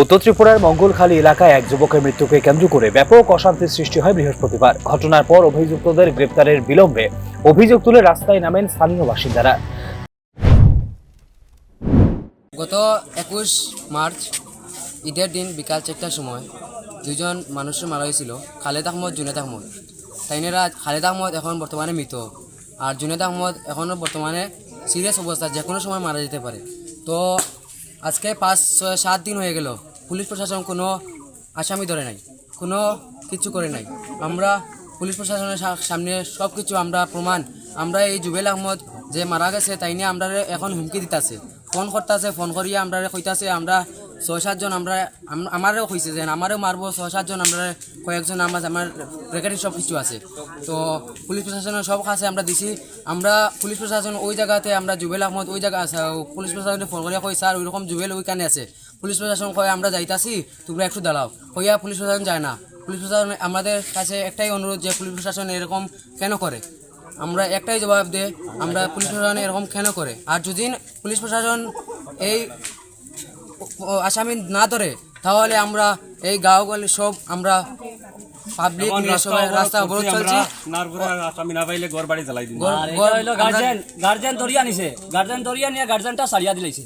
উত্তর ত্রিপুরার মঙ্গলখালী এলাকায় এক যুবকের মৃত্যুকে কেন্দ্র করে ব্যাপক অশান্তির সৃষ্টি হয় বৃহস্পতিবার। ঘটনার পর অভিযুক্তদের গ্রেপ্তারের বিলম্বে অভিযোগ তুলে রাস্তায় নামেন স্থানীয় বাসিন্দারা। গত 21 মার্চ ঈদের দিন বিকাল 4টার সময় দুজন মানুষের মারা হয়েছিল, খালেদ আহমদ, জুনেদ আহমদ। তাইনেরা খালেদ আহমদ এখন বর্তমানে মৃত, আর জুনেদ আহমদ এখনও বর্তমানে সিরিয়াস অবস্থা, যে কোনো সময় মারা যেতে পারে। তো আজকে 5-6-7 দিন হয়ে গেল, পুলিশ প্রশাসন কোনো আসামি ধরে নাই, কোনো কিছু করে নাই। আমরা পুলিশ প্রশাসনের সামনে সব কিছু আমরা প্রমাণ, আমরা এই জুবেল আহমদ যে মারা গেছে তাই নিয়ে আমরা এখন হুমকি দিতেছে, ফোন করতেছে, ফোন করিয়া আমরা কইতাছে আমরা 6-7 জন, আমারও কইছে যে আমারও মারবো, 6-7 জন, আমরা কয়েকজন আমার রেকর্ডিং সব কিছু আছে। তো পুলিশ প্রশাসনের সব কাছে আমরা দিছি। আমরা পুলিশ প্রশাসন ওই জায়গাতে, আমরা জুবেল আহমদ ওই জায়গা আছে, পুলিশ প্রশাসনে ফোন করিয়া কই স্যার ওইরকম জুবেল ওইখানে আছে। পুলিশ প্রশাসন কয় আমরা যাইতাছি, তোমরা একটু দাঁড়াও, কইয়া পুলিশ প্রশাসন যায় না। পুলিশ প্রশাসন আমাদের কাছে একটাই অনুরোধ যে পুলিশ প্রশাসন এরকম কেন করে, আমরা একটাই জবাব দেই, আমরা পুলিশ প্রশাসন এরকম কেন করে। আর যদি পুলিশ প্রশাসন এই আসামি না ধরে তাহলে আমরা এই গাঁওগুলি সব আমরা পাবলিক রাস্তা অবরোধ চলছে। গার্জেন ধরিয়া নিছে, গার্জেন ধরিয়া নিয়ে গার্জেনটা সারিয়া দিলাইছে,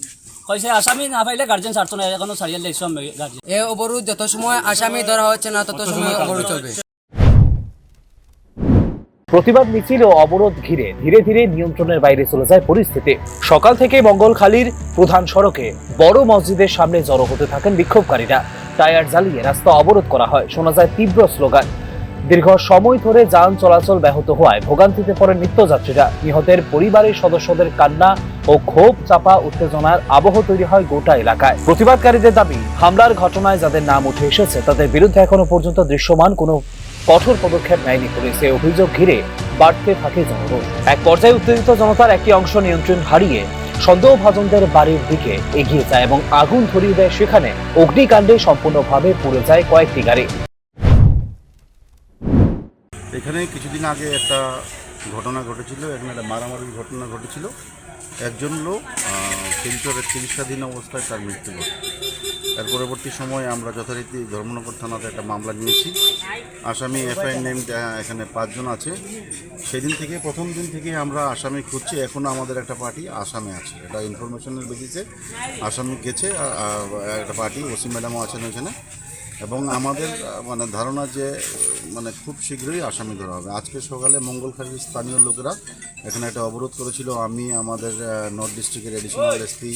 কইছে আসামি না পাইলে গার্জেন ছাড়তো না, এখনো সারিয়া দিলাইছে গার্জেন। এই অবরোধ যত সময় আসামি ধরা হচ্ছে না তত সময় অবরোধ চলবে। প্রতিবাদ মিছিল ও অবরোধ ঘিরে ধীরে ধীরে নিয়ন্ত্রণের বাইরে চলে যায় পরিস্থিতি। সকাল থেকে মঙ্গলখালীর প্রধান সড়কে বড় মসজিদের সামনে জড়ো হতে থাকেন বিক্ষোভকারীরা। টায়ার জ্বালিয়ে রাস্তা অবরোধ করা হয়, শোনা যায় তীব্র স্লোগান। দীর্ঘ সময় ধরে যান চলাচল ব্যাহত হওয়ায় ভোগান্তিতে পড়েন নিত্যযাত্রীরা। নিহতের পরিবারের সদস্যদের কান্না ও ক্ষোভ চাপা উত্তেজনার আবহ তৈরি হয় গোটা এলাকায়। প্রতিবাদকারীদের দাবি, হামলার ঘটনায় যাদের নাম উঠে এসেছে তাদের বিরুদ্ধে এখনো পর্যন্ত দৃশ্যমান কোনো কঠোর পদক্ষেপ নেয়নি পুলিশ। এই অভিযোগ ঘিরে বাড়তে থাকে জনরোষ। এক পর্যায়ে উত্তেজিত জনতার একটি অংশ নিয়ন্ত্রণ হারিয়ে সন্দেহভাজনদের বাড়ির দিকে এগিয়ে যায় এবং আগুন ধরিয়ে দেয়। সেখানে অগ্নিকাণ্ডে সম্পূর্ণভাবে পুড়ে যায় কয়েকটি গাড়ি। এখানে কিছুদিন আগে একটা ঘটনা ঘটেছিল, এখানে একটা মারামারির ঘটনা ঘটেছিল। একজন লোক শিলচরের চিকিৎসাধীন অবস্থায় তার মৃত্যু ঘটে। এর পরবর্তী সময়ে আমরা যথারীতি ধর্মনগর থানাতে একটা মামলা নিয়েছি। আসামি এফআইআর নেম এখানে 5 জন আছে। সেদিন থেকে, প্রথম দিন থেকে আমরা আসামি খুঁজছি। এখনও আমাদের একটা পার্টি আসামে আছে, এটা ইনফরমেশনের বেসিসে আসামি গেছে। একটা পার্টি ওসি ম্যাডামও আছেন ওইখানে, এবং আমাদের ধারণা যে খুব শীঘ্রই আসামি ধরা হবে। আজকে সকালে মঙ্গলখালীর স্থানীয় লোকেরা এখানে একটা অবরোধ করেছিল। আমি, আমাদের নর্থ ডিস্ট্রিক্টের এডিশনাল এসপি,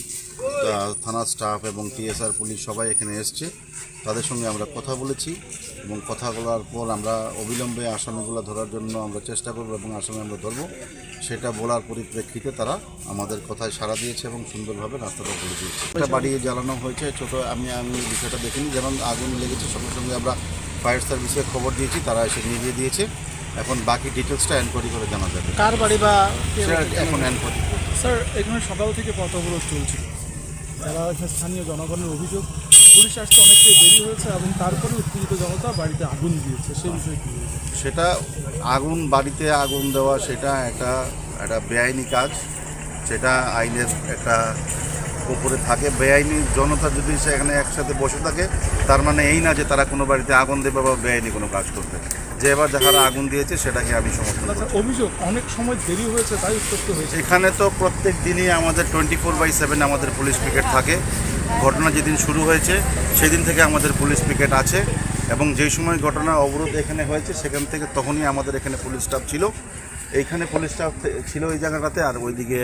থানার স্টাফ এবং টিএসআর পুলিশ সবাই এখানে এসছে। তাদের সঙ্গে আমরা কথা বলেছি এবং কথা বলার পর আমরা অবিলম্বে আসামিগুলো ধরার জন্য আমরা চেষ্টা করব এবং আসামি আমরা ধরব, সেটা বলার পরিপ্রেক্ষিতে তারা আমাদের কথায় সাড়া দিয়েছে এবং সুন্দরভাবে রাস্তাটা করে দিয়েছে। এটা বাড়িয়ে জ্বালানো হয়েছে ছোট, আমি বিষয়টা দেখিনি। যেমন আগুন লেগেছে সঙ্গে সঙ্গে আমরা ফায়ার সার্ভিসে খবর দিয়েছি, তারা এসে নিভিয়ে দিয়েছে। এখন বাকি ডিটেলসটা এনকোয়ারি করে জানা যাবে কার বাড়ি বা এখন এনকোয়ারি। স্যার, এখানে সকাল থেকে পথ অবরোধ চলছিল, যারা স্থানীয় জনগণের অভিযোগ পুলিশ আসতে অনেকটাই দেরি হয়েছে এবং তারপরে উত্তেজিত জনতা বাড়িতে আগুন দিয়েছে, সেই বিষয়ে কী বলবেন? সেটা বাড়িতে আগুন দেওয়া সেটা একটা বেআইনি কাজ, সেটা আইনের একটা উপরে থাকে। বেআইনি জনতা যদি সেখানে একসাথে বসে থাকে তার মানে এই না যে তারা কোনো বাড়িতে আগুন দেবে বা বেআইনি কোনো কাজ করবে। যে এবার যারা আগুন দিয়েছে সেটাকে আমি সমর্থন করি। অভিযোগ অনেক সময় দেরি হয়েছে তাই উত্তপ্ত হয়েছে। এখানে তো প্রত্যেক দিনই আমাদের 24/7 আমাদের পুলিশ পিকেট থাকে। ঘটনা যেদিন শুরু হয়েছে সেদিন থেকে আমাদের পুলিশ পিকেট আছে, এবং যেই সময় ঘটনা অবরোধ এখানে হয়েছে সেখান থেকে তখনই আমাদের এখানে পুলিশ স্টাফ ছিল। এইখানে পুলিশ স্টাফ ছিল এই জায়গাটাতে, আর ওইদিকে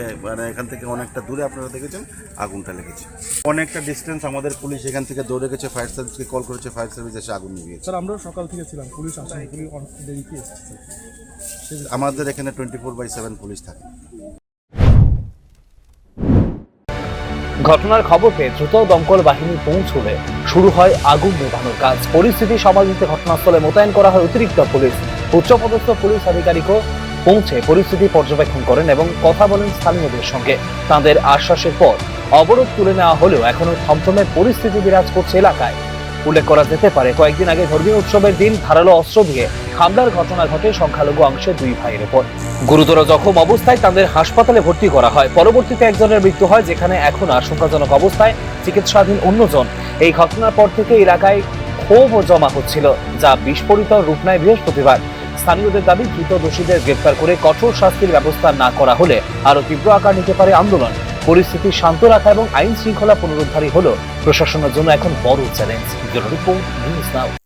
এখান থেকে অনেকটা দূরে আপনারা দেখেছেন আগুনটা লেগেছে। অনেকটা ডিস্টেন্স আমাদের পুলিশ এখান থেকে দৌড়ে গেছে, ফায়ার সার্ভিসকে কল করেছে, ফায়ার সার্ভিস এসে আগুন নিভিয়েছে। স্যার, আমরাও সকাল থেকে ছিলাম, পুলিশ আসেনি, পুলিশ অনেক দেরিতে এসেছে। আমাদের এখানে 24/7 পুলিশ থাকে। ঘটনার খবর পেয়ে দ্রুত দমকল বাহিনী পৌঁছলে শুরু হয় আগুন নেভানোর কাজ। পরিস্থিতি সামাল দিতে ঘটনাস্থলে মোতায়েন করা হয় অতিরিক্ত পুলিশ। উচ্চপদস্থ পুলিশ আধিকারিকও পৌঁছে পরিস্থিতি পর্যবেক্ষণ করেন এবং কথা বলেন স্থানীয়দের সঙ্গে। তাঁদের আশ্বাসের পর অবরোধ তুলে নেওয়া হলেও এখনো থমথমে পরিস্থিতি বিরাজ করছে এলাকায়। উল্লেখ করা যেতে পারে কয়েকদিন আগে ধর্মীয় উৎসবের দিন ধারালো অস্ত্র দিয়ে হামলার ঘটনা ঘটে সংখ্যালঘু অংশের 2 ভাইয়ের উপর। গুরুতর জখম অবস্থায় তাদের হাসপাতালে ভর্তি করা হয়। পরবর্তীতে একজনের মৃত্যু হয়, যেখানে এখন আশঙ্কাজনক অবস্থায় চিকিৎসাধীন অন্যজন। এই ঘটনার পর থেকে এলাকায় ক্ষোভ জমা হচ্ছিল, যা বিস্ফোরিত রূপ নেয় বৃহস্পতিবার। স্থানীয়দের দাবি, দ্রুত দোষীদের গ্রেপ্তার করে কঠোর শাস্তির ব্যবস্থা না করা হলে আরো তীব্র আকার নিতে পারে আন্দোলন। পরিস্থিতি শান্ত রাখা এবং আইন শৃঙ্খলা পুনরুদ্ধারই হলো প্রশাসনের জন্য এখন বড় চ্যালেঞ্জ। Report news now.